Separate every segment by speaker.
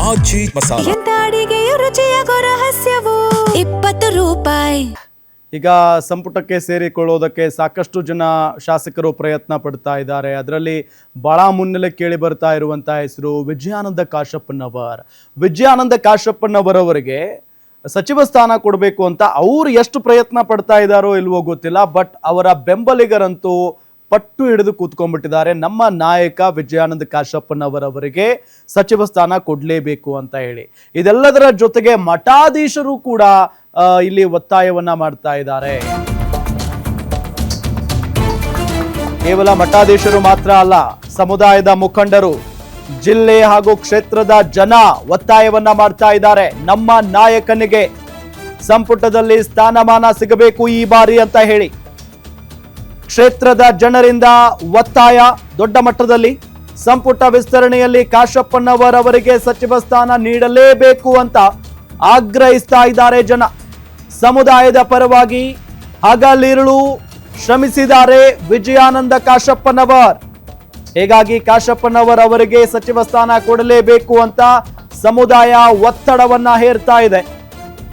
Speaker 1: ಆಜಿ ಮಸಾಲ.
Speaker 2: ಎಂತ ಅಡಿಗೆಯ ರುಚಿಯಾಗೋ ರಹಸ್ಯವು 20 ರೂಪಾಯಿ.
Speaker 3: ಈಗ ಸಂಪುಟಕ್ಕೆ ಸೇರಿಕೊಳ್ಳೋದಕ್ಕೆ ಸಾಕಷ್ಟು ಜನ ಶಾಸಕರು ಪ್ರಯತ್ನ ಪಡ್ತಾ ಇದ್ದಾರೆ. ಅದರಲ್ಲಿ ಬಹಳ ಮುನ್ನೆಲೆ ಕೇಳಿ ಬರ್ತಾ ಇರುವಂತಹ ಹೆಸರು ವಿಜಯಾನಂದ ಕಾಶಪ್ಪನವರ್. ವಿಜಯಾನಂದ ಕಾಶಪ್ಪನವರ್ ಅವರಿಗೆ ಸಚಿವ ಸ್ಥಾನ ಕೊಡಬೇಕು ಅಂತ ಅವ್ರು ಎಷ್ಟು ಪ್ರಯತ್ನ ಪಡ್ತಾ ಇದ್ದಾರೋ ಇಲ್ವೋ ಗೊತ್ತಿಲ್ಲ. ಬಟ್ ಅವರ ಬೆಂಬಲಿಗರಂತೂ ಪಟ್ಟು ಹಿಡಿದು ಕೂತ್ಕೊಂಡ್ಬಿಟ್ಟಿದ್ದಾರೆ. ನಮ್ಮ ನಾಯಕ ವಿಜಯಾನಂದ ಕಾಶಪ್ಪನವರವರಿಗೆ ಸಚಿವ ಸ್ಥಾನ ಕೊಡಲೇಬೇಕು ಅಂತ ಹೇಳಿ. ಇದೆಲ್ಲದರ ಜೊತೆಗೆ ಮಠಾಧೀಶರು ಕೂಡ ಇಲ್ಲಿ ಒತ್ತಾಯವನ್ನ ಮಾಡ್ತಾ ಇದ್ದಾರೆ. ಕೇವಲ ಮಠಾಧೀಶರು ಮಾತ್ರ ಅಲ್ಲ, ಸಮುದಾಯದ ಮುಖಂಡರು, ಜಿಲ್ಲೆ ಹಾಗೂ ಕ್ಷೇತ್ರದ ಜನ ಒತ್ತಾಯವನ್ನ ಮಾಡ್ತಾ ಇದ್ದಾರೆ. ನಮ್ಮ ನಾಯಕನಿಗೆ ಸಂಪುಟದಲ್ಲಿ ಸ್ಥಾನಮಾನ ಸಿಗಬೇಕು ಈ ಬಾರಿ ಅಂತ ಹೇಳಿ ಕ್ಷೇತ್ರದ ಜನರಿಂದ ಒತ್ತಾಯ ದೊಡ್ಡ ಮಟ್ಟದಲ್ಲಿ. ಸಂಪುಟ ವಿಸ್ತರಣೆಯಲ್ಲಿ ಕಾಶಪ್ಪನವರ್ ಅವರಿಗೆ ಸಚಿವ ಸ್ಥಾನ ನೀಡಲೇಬೇಕು ಅಂತ ಆಗ್ರಹಿಸ್ತಾ ಇದ್ದಾರೆ ಜನ. ಸಮುದಾಯದ ಪರವಾಗಿ ಹಗಲಿರುಳು ಶ್ರಮಿಸಿದ್ದಾರೆ ವಿಜಯಾನಂದ ಕಾಶಪ್ಪನವರ್. ಹೀಗಾಗಿ ಕಾಶಪ್ಪನವರ್ ಅವರಿಗೆ ಸಚಿವ ಸ್ಥಾನ ಕೊಡಲೇಬೇಕು ಅಂತ ಸಮುದಾಯ ಒತ್ತಡವನ್ನ ಹೇರ್ತಾ ಇದೆ.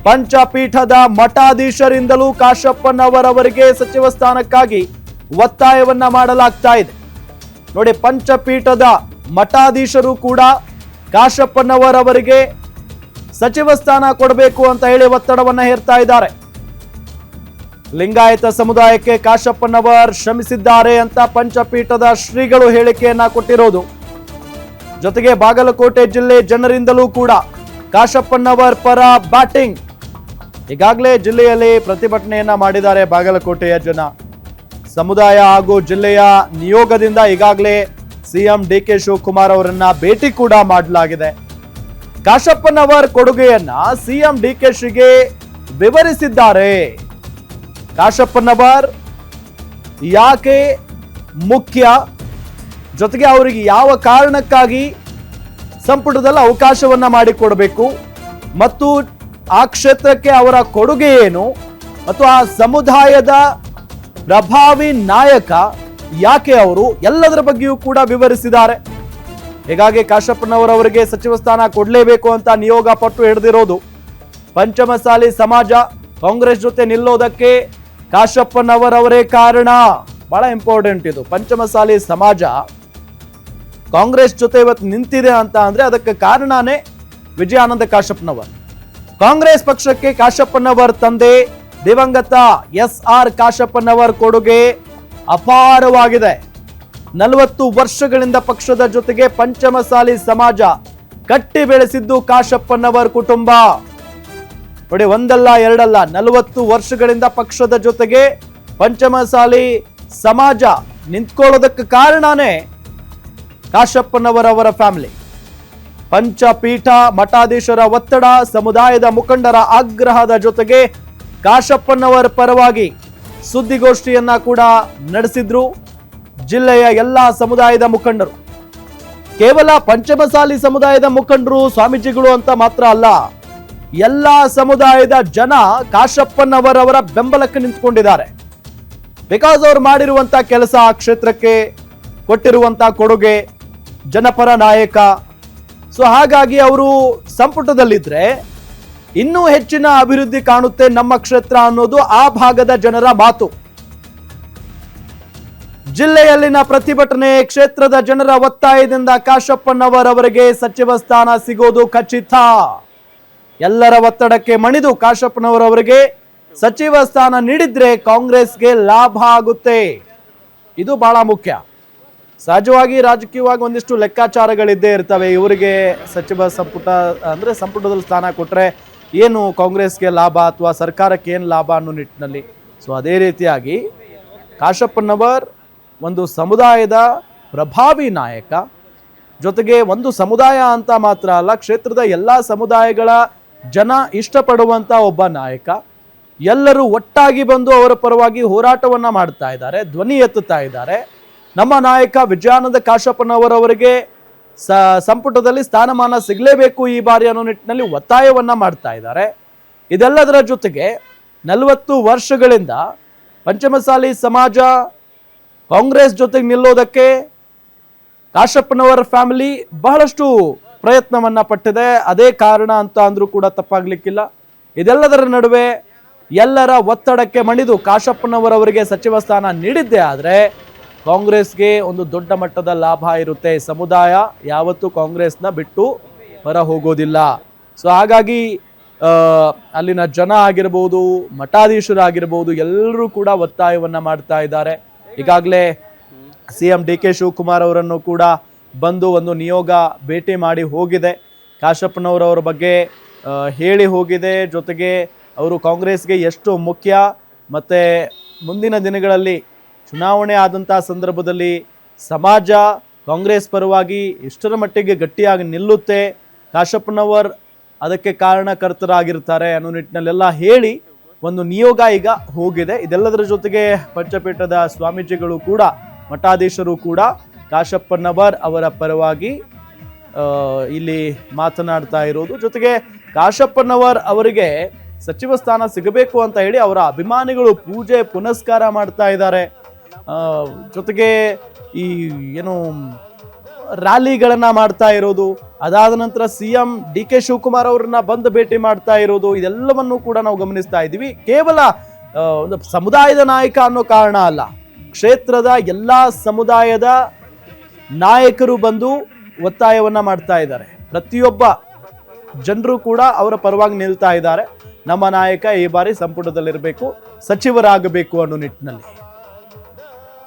Speaker 3: ಪಂಚಪೀಠದ ಮಠಾಧೀಶರಿಂದಲೂ ಕಾಶಪ್ಪನವರ್ ಅವರಿಗೆ ಸಚಿವ ಸ್ಥಾನಕ್ಕಾಗಿ ಒತ್ತಾಯವನ್ನ ಮಾಡಲಾಗ್ತಾ ಇದೆ. ನೋಡಿ, ಪಂಚಪೀಠದ ಮಠಾಧೀಶರು ಕೂಡ ಕಾಶಪ್ಪನವರ್ ಅವರಿಗೆ ಸಚಿವ ಸ್ಥಾನ ಕೊಡಬೇಕು ಅಂತ ಹೇಳಿ ಒತ್ತಡವನ್ನ ಹೇರ್ತಾ ಇದ್ದಾರೆ. ಲಿಂಗಾಯತ ಸಮುದಾಯಕ್ಕೆ ಕಾಶಪ್ಪನವರ್ ಶ್ರಮಿಸಿದ್ದಾರೆ ಅಂತ ಪಂಚಪೀಠದ ಶ್ರೀಗಳು ಹೇಳಿಕೆಯನ್ನ ಕೊಟ್ಟಿರೋದು. ಜೊತೆಗೆ ಬಾಗಲಕೋಟೆ ಜಿಲ್ಲೆ ಜನರಿಂದಲೂ ಕೂಡ ಕಾಶಪ್ಪನವರ್ ಪರ ಬ್ಯಾಟಿಂಗ್. ಈಗಾಗಲೇ ಜಿಲ್ಲೆಯಲ್ಲಿ ಪ್ರತಿಭಟನೆಯನ್ನ ಮಾಡಿದ್ದಾರೆ ಬಾಗಲಕೋಟೆಯ ಜನ. ಸಮುದಾಯ ಹಾಗೂ ಜಿಲ್ಲೆಯ ನಿಯೋಗದಿಂದ ಈಗಾಗಲೇ ಸಿಎಂ ಡಿಕೆ ಶಿವಕುಮಾರ್ ಅವರನ್ನ ಭೇಟಿ ಕೂಡ ಮಾಡಲಾಗಿದೆ. ಕಾಶಪ್ಪನವರ್ ಕೊಡುಗೆಯನ್ನ ಸಿಎಂ ಡಿಕೆಶಿಗೆ ವಿವರಿಸಿದ್ದಾರೆ. ಕಾಶಪ್ಪನವರ್ ಯಾಕೆ ಮುಖ್ಯ, ಜೊತೆಗೆ ಅವರಿಗೆ ಯಾವ ಕಾರಣಕ್ಕಾಗಿ ಸಂಪುಟದಲ್ಲಿ ಅವಕಾಶವನ್ನ ಮಾಡಿಕೊಡಬೇಕು ಮತ್ತು ಆ ಕ್ಷೇತ್ರಕ್ಕೆ ಅವರ ಕೊಡುಗೆ ಏನು ಮತ್ತು ಆ ಸಮುದಾಯದ ಪ್ರಭಾವಿ ನಾಯಕ ಯಾಕೆ ಅವರು, ಎಲ್ಲದರ ಬಗ್ಗೆಯೂ ಕೂಡ ವಿವರಿಸಿದ್ದಾರೆ. ಹೀಗಾಗಿ ಕಾಶಪ್ಪನವರ್ ಅವರಿಗೆ ಸಚಿವ ಸ್ಥಾನ ಕೊಡಲೇಬೇಕು ಅಂತ ನಿಯೋಗ ಪಟ್ಟು ಹಿಡಿದಿರೋದು. ಪಂಚಮಸಾಲಿ ಸಮಾಜ ಕಾಂಗ್ರೆಸ್ ಜೊತೆ ನಿಲ್ಲೋದಕ್ಕೆ ಕಾಶಪ್ಪನವರ್ ಅವರೇ ಕಾರಣ. ಬಹಳ ಇಂಪಾರ್ಟೆಂಟ್ ಇದು. ಪಂಚಮಸಾಲಿ ಸಮಾಜ ಕಾಂಗ್ರೆಸ್ ಜೊತೆ ಇವತ್ತು ನಿಂತಿದೆ ಅಂತ ಅಂದ್ರೆ ಅದಕ್ಕೆ ಕಾರಣನೇ ವಿಜಯಾನಂದ ಕಾಶಪ್ಪನವರ್. ಕಾಂಗ್ರೆಸ್ ಪಕ್ಷಕ್ಕೆ ಕಾಶಪ್ಪನವರ್ ತಂದೆ ದಿವಂಗತ SR ಕಾಶಪ್ಪನವರ್ ಕೊಡುಗೆ ಅಪಾರವಾಗಿದೆ. 40 ವರ್ಷಗಳಿಂದ ಪಕ್ಷದ ಜೊತೆಗೆ ಪಂಚಮಸಾಲಿ ಸಮಾಜ ಕಟ್ಟಿ ಬೆಳೆಸಿದ್ದು ಕಾಶಪ್ಪನವರ್ ಕುಟುಂಬ. ನೋಡಿ, ಒಂದಲ್ಲ ಎರಡಲ್ಲ, 40 ವರ್ಷಗಳಿಂದ ಪಕ್ಷದ ಜೊತೆಗೆ ಪಂಚಮಸಾಲಿ ಸಮಾಜ ನಿಂತ್ಕೊಳ್ಳೋದಕ್ಕೆ ಕಾರಣನೇ ಕಾಶಪ್ಪನವರ್ ಅವರ ಫ್ಯಾಮಿಲಿ. ಪಂಚಪೀಠ ಮಠಾಧೀಶರ ಒತ್ತಡ, ಸಮುದಾಯದ ಮುಖಂಡರ ಆಗ್ರಹದ ಜೊತೆಗೆ ಕಾಶಪ್ಪನವರ್ ಪರವಾಗಿ ಸುದ್ದಿಗೋಷ್ಠಿಯನ್ನ ಕೂಡ ನಡೆಸಿದ್ರು ಜಿಲ್ಲೆಯ ಎಲ್ಲಾ ಸಮುದಾಯದ ಮುಖಂಡರು. ಕೇವಲ ಪಂಚಮಸಾಲಿ ಸಮುದಾಯದ ಮುಖಂಡರು, ಸ್ವಾಮೀಜಿಗಳು ಅಂತ ಮಾತ್ರ ಅಲ್ಲ, ಎಲ್ಲಾ ಸಮುದಾಯದ ಜನ ಕಾಶಪ್ಪನವರ್ ಅವರ ಬೆಂಬಲಕ್ಕೆ ನಿಂತ್ಕೊಂಡಿದ್ದಾರೆ. ಬಿಕಾಸ್ ಅವರು ಮಾಡಿರುವಂತ ಕೆಲಸ, ಕ್ಷೇತ್ರಕ್ಕೆ ಕೊಟ್ಟಿರುವಂತ ಕೊಡುಗೆ, ಜನಪರ ನಾಯಕ. ಸೊ ಹಾಗಾಗಿ ಅವರು ಸಂಪುಟದಲ್ಲಿದ್ರೆ ಇನ್ನೂ ಹೆಚ್ಚಿನ ಅಭಿವೃದ್ಧಿ ಕಾಣುತ್ತೆ ನಮ್ಮ ಕ್ಷೇತ್ರ ಅನ್ನೋದು ಆ ಭಾಗದ ಜನರ ಮಾತು. ಜಿಲ್ಲೆಯಲ್ಲಿನ ಪ್ರತಿಭಟನೆ, ಕ್ಷೇತ್ರದ ಜನರ ಒತ್ತಾಯದಿಂದ ಕಾಶಪ್ಪನವರ್ ಅವರಿಗೆ ಸಚಿವ ಸ್ಥಾನ ಸಿಗೋದು ಖಚಿತ. ಎಲ್ಲರ ಒತ್ತಡಕ್ಕೆ ಮಣಿದು ಕಾಶಪ್ಪನವರ್ ಅವರಿಗೆ ಸಚಿವ ಸ್ಥಾನ ನೀಡಿದ್ರೆ ಕಾಂಗ್ರೆಸ್ಗೆ ಲಾಭ ಆಗುತ್ತೆ. ಇದು ಬಹಳ ಮುಖ್ಯ. ಸಹಜವಾಗಿ ರಾಜಕೀಯವಾಗಿ ಒಂದಿಷ್ಟು ಲೆಕ್ಕಾಚಾರಗಳಿದ್ದೇ ಇರ್ತವೆ. ಇವರಿಗೆ ಸಚಿವ ಸಂಪುಟ ಅಂದ್ರೆ ಸಂಪುಟದಲ್ಲಿ ಸ್ಥಾನ ಕೊಟ್ರೆ ಏನು ಕಾಂಗ್ರೆಸ್ಗೆ ಲಾಭ ಅಥವಾ ಸರ್ಕಾರಕ್ಕೆ ಏನು ಲಾಭ ಅನ್ನೋ ನಿಟ್ಟಿನಲ್ಲಿ. ಸೊ ಅದೇ ರೀತಿಯಾಗಿ ಕಾಶಪ್ಪನವರ್ ಒಂದು ಸಮುದಾಯದ ಪ್ರಭಾವಿ ನಾಯಕ, ಜೊತೆಗೆ ಒಂದು ಸಮುದಾಯ ಅಂತ ಮಾತ್ರ ಅಲ್ಲ, ಕ್ಷೇತ್ರದ ಎಲ್ಲ ಸಮುದಾಯಗಳ ಜನ ಇಷ್ಟಪಡುವಂತ ಒಬ್ಬ ನಾಯಕ. ಎಲ್ಲರೂ ಒಟ್ಟಾಗಿ ಬಂದು ಅವರ ಪರವಾಗಿ ಹೋರಾಟವನ್ನ ಮಾಡ್ತಾ ಇದ್ದಾರೆ, ಧ್ವನಿ ಎತ್ತುತ್ತಾ ಇದ್ದಾರೆ. ನಮ್ಮ ನಾಯಕ ವಿಜಯಾನಂದ ಕಾಶಪ್ಪನವರ್ ಅವರಿಗೆ ಸಂಪುಟದಲ್ಲಿ ಸ್ಥಾನಮಾನ ಸಿಗಲೇಬೇಕು ಈ ಬಾರಿ ಅನ್ನೋ ನಿಟ್ಟಿನಲ್ಲಿ ಒತ್ತಾಯವನ್ನ ಮಾಡ್ತಾ ಇದ್ದಾರೆ. ಇದೆಲ್ಲದರ ಜೊತೆಗೆ 40 ವರ್ಷಗಳಿಂದ ಪಂಚಮಸಾಲಿ ಸಮಾಜ ಕಾಂಗ್ರೆಸ್ ಜೊತೆಗೆ ನಿಲ್ಲೋದಕ್ಕೆ ಕಾಶಪ್ಪನವರ ಫ್ಯಾಮಿಲಿ ಬಹಳಷ್ಟು ಪ್ರಯತ್ನವನ್ನ ಪಟ್ಟಿದೆ. ಅದೇ ಕಾರಣ ಅಂತ ಅಂದ್ರೂ ಕೂಡ ತಪ್ಪಾಗ್ಲಿಕ್ಕಿಲ್ಲ. ಇದೆಲ್ಲದರ ನಡುವೆ ಎಲ್ಲರ ಒತ್ತಡಕ್ಕೆ ಮಣಿದು ಕಾಶಪ್ಪನವರವರಿಗೆ ಸಚಿವ ಸ್ಥಾನ ನೀಡಿದ್ದೇ ಆದರೆ ಕಾಂಗ್ರೆಸ್ಗೆ ಒಂದು ದೊಡ್ಡ ಮಟ್ಟದ ಲಾಭ ಇರುತ್ತೆ. ಸಮುದಾಯ ಯಾವತ್ತೂ ಕಾಂಗ್ರೆಸ್ನ ಬಿಟ್ಟು ಹೊರ ಹೋಗೋದಿಲ್ಲ. ಸೊ ಹಾಗಾಗಿ ಅಲ್ಲಿನ ಜನ ಆಗಿರ್ಬೋದು, ಮಠಾಧೀಶರಾಗಿರ್ಬೋದು, ಎಲ್ಲರೂ ಕೂಡ ಒತ್ತಾಯವನ್ನ ಮಾಡ್ತಾ ಇದ್ದಾರೆ. ಈಗಾಗಲೇ CM DK ಶಿವಕುಮಾರ್ ಅವರನ್ನು ಕೂಡ ಬಂದು ಒಂದು ನಿಯೋಗ ಭೇಟಿ ಮಾಡಿ ಹೋಗಿದೆ. ಕಾಶಪ್ಪನವರವರ ಬಗ್ಗೆ ಹೇಳಿ ಹೋಗಿದೆ. ಜೊತೆಗೆ ಅವರು ಕಾಂಗ್ರೆಸ್ಗೆ ಎಷ್ಟು ಮುಖ್ಯ, ಮತ್ತು ಮುಂದಿನ ದಿನಗಳಲ್ಲಿ ಚುನಾವಣೆ ಆದಂಥ ಸಂದರ್ಭದಲ್ಲಿ ಸಮಾಜ ಕಾಂಗ್ರೆಸ್ ಪರವಾಗಿ ಎಷ್ಟರ ಮಟ್ಟಿಗೆ ಗಟ್ಟಿಯಾಗಿ ನಿಲ್ಲುತ್ತೆ, ಕಾಶಪ್ಪನವರ್ ಅದಕ್ಕೆ ಕಾರಣಕರ್ತರಾಗಿರ್ತಾರೆ ಅನ್ನೋ ನಿಟ್ಟಿನಲ್ಲೆಲ್ಲ ಹೇಳಿ ಒಂದು ನಿಯೋಗ ಈಗ ಹೋಗಿದೆ. ಇದೆಲ್ಲದರ ಜೊತೆಗೆ ಪಂಚಪೀಠದ ಸ್ವಾಮೀಜಿಗಳು ಕೂಡ, ಮಠಾಧೀಶರು ಕೂಡ ಕಾಶಪ್ಪನವರ್ ಅವರ ಪರವಾಗಿ ಇಲ್ಲಿ ಮಾತನಾಡ್ತಾ ಇರೋದು. ಜೊತೆಗೆ ಕಾಶಪ್ಪನವರ್ ಅವರಿಗೆ ಸಚಿವ ಸ್ಥಾನ ಸಿಗಬೇಕು ಅಂತ ಹೇಳಿ ಅವರ ಅಭಿಮಾನಿಗಳು ಪೂಜೆ ಪುನಸ್ಕಾರ ಮಾಡ್ತಾ ಇದ್ದಾರೆ. ಜೊತೆಗೆ ಈ ಏನು ರ್ಯಾಲಿಗಳನ್ನ ಮಾಡ್ತಾ ಇರೋದು, ಅದಾದ ನಂತರ CM DK ಶಿವಕುಮಾರ್ ಅವರನ್ನ ಬಂದು ಭೇಟಿ ಮಾಡ್ತಾ ಇರೋದು, ಇದೆಲ್ಲವನ್ನು ಕೂಡ ನಾವು ಗಮನಿಸ್ತಾ ಇದ್ದೀವಿ. ಕೇವಲ ಒಂದು ಸಮುದಾಯದ ನಾಯಕ ಅನ್ನೋ ಕಾರಣ ಅಲ್ಲ, ಕ್ಷೇತ್ರದ ಎಲ್ಲಾ ಸಮುದಾಯದ ನಾಯಕರು ಬಂದು ಒತ್ತಾಯವನ್ನ ಮಾಡ್ತಾ ಇದ್ದಾರೆ. ಪ್ರತಿಯೊಬ್ಬ ಜನರು ಕೂಡ ಅವರ ಪರವಾಗಿ ನಿಲ್ತಾ ಇದ್ದಾರೆ. ನಮ್ಮ ನಾಯಕ ಈ ಬಾರಿ ಸಂಪುಟದಲ್ಲಿರಬೇಕು, ಸಚಿವರಾಗಬೇಕು ಅನ್ನೋ ನಿಟ್ಟಿನಲ್ಲಿ.